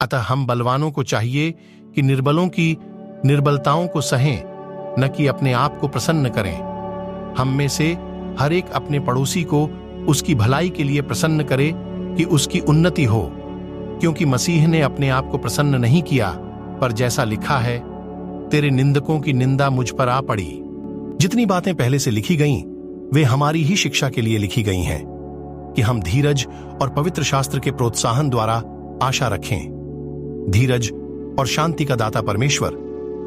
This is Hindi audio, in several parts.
अतः हम बलवानों को चाहिए कि निर्बलों की निर्बलताओं को सहें, न कि अपने आप को प्रसन्न करें। हम में से हर एक अपने पड़ोसी को उसकी भलाई के लिए प्रसन्न करे कि उसकी उन्नति हो, क्योंकि मसीह ने अपने आप को प्रसन्न नहीं किया, पर जैसा लिखा है, तेरे निंदकों की निंदा मुझ पर आ पड़ी। जितनी बातें पहले से लिखी गईं, वे हमारी ही शिक्षा के लिए लिखी गई हैं, कि हम धीरज और पवित्र शास्त्र के प्रोत्साहन द्वारा आशा रखें। धीरज और शांति का दाता परमेश्वर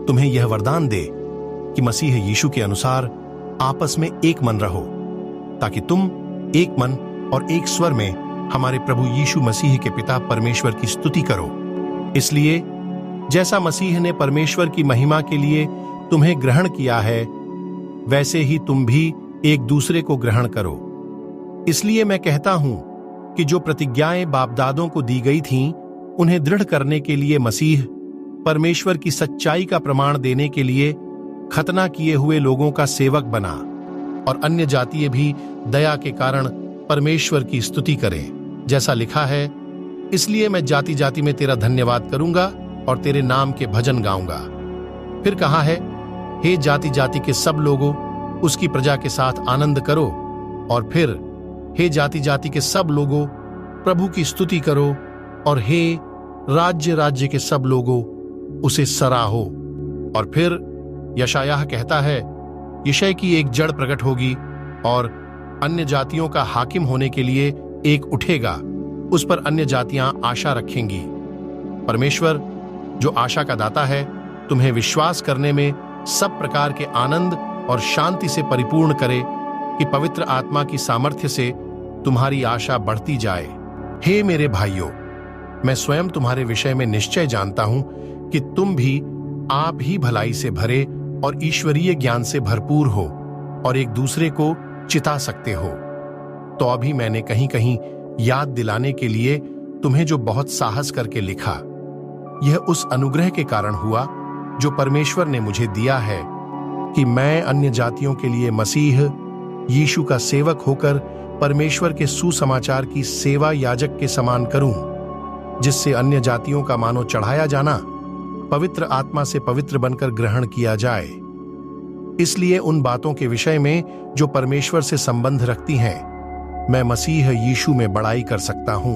तुम्हें यह वरदान दे कि मसीह यीशु के अनुसार आपस में एक मन रहो, ताकि तुम एक मन और एक स्वर में हमारे प्रभु यीशु मसीह के पिता परमेश्वर की स्तुति करो। इसलिए जैसा मसीह ने परमेश्वर की महिमा के लिए तुम्हें ग्रहण किया है, वैसे ही तुम भी एक दूसरे को ग्रहण करो। इसलिए मैं कहता हूं कि जो प्रतिज्ञाएं बापदादों को दी गई थीं, उन्हें दृढ़ करने के लिए मसीह परमेश्वर की सच्चाई का प्रमाण देने के लिए खतना किए हुए लोगों का सेवक बना, और अन्य जातीय भी दया के कारण परमेश्वर की स्तुति करें। जैसा लिखा है, इसलिए मैं जाति जाति में तेरा धन्यवाद करूंगा और तेरे नाम के भजन गाऊंगा। फिर कहा है, हे जाति जाति के सब लोगों, उसकी प्रजा के साथ आनंद करो। और फिर, हे जाति जाति के सब लोगों, प्रभु की स्तुति करो। और हे राज्य राज्य के सब लोगों, उसे सराहो। और फिर यशायाह कहता है, यशय की एक जड़ प्रकट होगी और अन्य जातियों का हाकिम होने के लिए एक उठेगा, उस पर अन्य जातियां आशा रखेंगी। परमेश्वर जो आशा का दाता है, तुम्हें विश्वास करने में सब प्रकार के आनंद और शांति से परिपूर्ण करे, कि पवित्र आत्मा की सामर्थ्य से तुम्हारी आशा बढ़ती जाए। हे मेरे भाइयों, मैं स्वयं तुम्हारे विषय में निश्चय जानता हूं कि तुम भी आप ही भलाई से भरे और ईश्वरीय ज्ञान से भरपूर हो और एक दूसरे को चिता सकते हो। तो अभी मैंने कहीं कहीं याद दिलाने के लिए तुम्हें जो बहुत साहस करके लिखा, यह उस अनुग्रह के कारण हुआ जो परमेश्वर ने मुझे दिया है, कि मैं अन्य जातियों के लिए मसीह यीशु का सेवक होकर परमेश्वर के सुसमाचार की सेवा याजक के समान करूं, जिससे अन्य जातियों का मानो चढ़ाया जाना पवित्र आत्मा से पवित्र बनकर ग्रहण किया जाए। इसलिए उन बातों के विषय में जो परमेश्वर से संबंध रखती हैं, मैं मसीह यीशु में बड़ाई कर सकता हूं,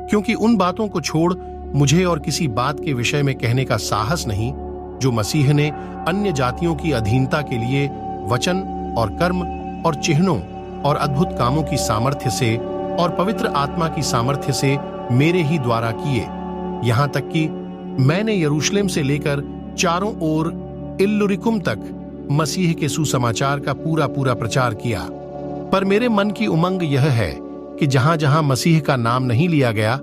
क्योंकि उन बातों को छोड़ मुझे और किसी बात के विषय में कहने का साहस नहीं, जो मसीह ने अन्य जातियों की अधीनता के लिए वचन और कर्म और चिन्हों और अद्भुत कामों की सामर्थ्य से और पवित्र आत्मा की सामर्थ्य से मेरे ही द्वारा किए, यहां तक कि मैंने यरूशलेम से लेकर चारों ओर इल्लुरिकुम तक मसीह के सुसमाचार का पूरा पूरा प्रचार किया। पर मेरे मन की उमंग यह है कि जहां जहां मसीह का नाम नहीं लिया गया,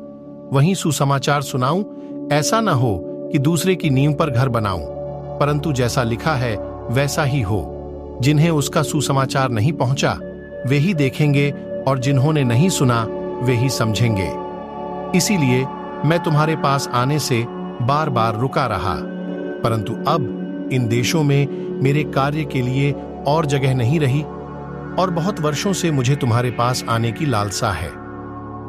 वहीं सुसमाचार सुनाऊं। ऐसा न हो कि दूसरे की नींव पर घर बनाऊं, परंतु जैसा लिखा है वैसा ही हो। जिन्हें उसका सुसमाचार नहीं पहुंचा, वे ही देखेंगे, और जिन्होंने नहीं सुना, वे ही समझेंगे। इसीलिए मैं तुम्हारे पास आने से बार बार रुका रहा, परंतु अब इन देशों में मेरे कार्य के लिए और जगह नहीं रही, और बहुत वर्षों से मुझे तुम्हारे पास आने की लालसा है।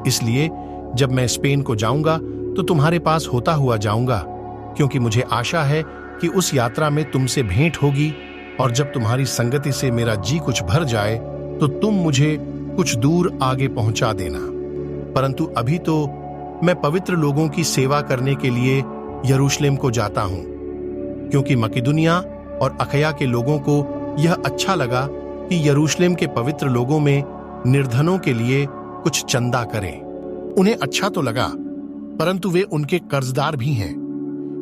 इसलिए जब मैं स्पेन को जाऊंगा तो तुम्हारे पास होता हुआ जाऊंगा, क्योंकि मुझे आशा है कि उस यात्रा में तुमसे भेंट होगी, और जब तुम्हारी संगति से मेरा जी कुछ भर जाए तो तुम मुझे कुछ दूर आगे पहुंचा देना। परंतु अभी तो मैं पवित्र लोगों की सेवा करने के लिए यरूशलेम को जाता हूं, क्योंकि मकिदुनिया और अखया के लोगों को यह अच्छा लगा कि यरूशलेम के पवित्र लोगों में निर्धनों के लिए कुछ चंदा करें। उन्हें अच्छा तो लगा, परंतु वे उनके कर्जदार भी हैं,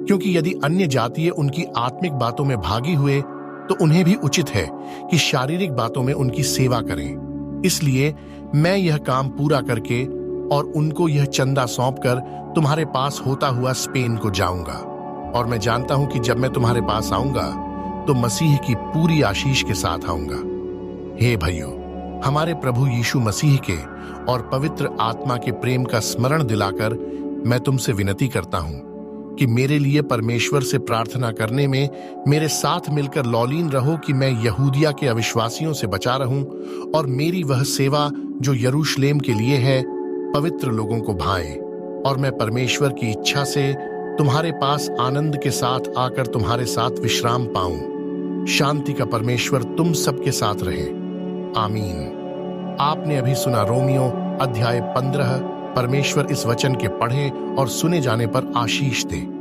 क्योंकि यदि अन्य जातीय उनकी आत्मिक बातों में भागी हुए तो उन्हें भी उचित है कि शारीरिक बातों में उनकी सेवा करें। इसलिए मैं यह काम पूरा करके और उनको यह चंदा सौंपकर तुम्हारे पास होता हुआ स्पेन को जाऊंगा। और मैं जानता हूं कि जब मैं तुम्हारे पास आऊंगा तो मसीह की पूरी आशीष के साथ आऊंगा। हे भाइयों, हमारे प्रभु यीशु मसीह के और पवित्र आत्मा के प्रेम का स्मरण दिलाकर मैं तुमसे विनती करता हूं कि मेरे लिए परमेश्वर से प्रार्थना करने में मेरे साथ मिलकर लौलीन रहो, कि मैं यहूदिया के अविश्वासियों से बचा रहूं और मेरी वह सेवा जो यरूशलेम के लिए है पवित्र लोगों को भाए, और मैं परमेश्वर की इच्छा से तुम्हारे पास आनंद के साथ आकर तुम्हारे साथ विश्राम पाऊं। शांति का परमेश्वर तुम सबके साथ रहे। आमीन। आपने अभी सुना रोमियो अध्याय 15। परमेश्वर इस वचन के पढ़े और सुने जाने पर आशीष दे।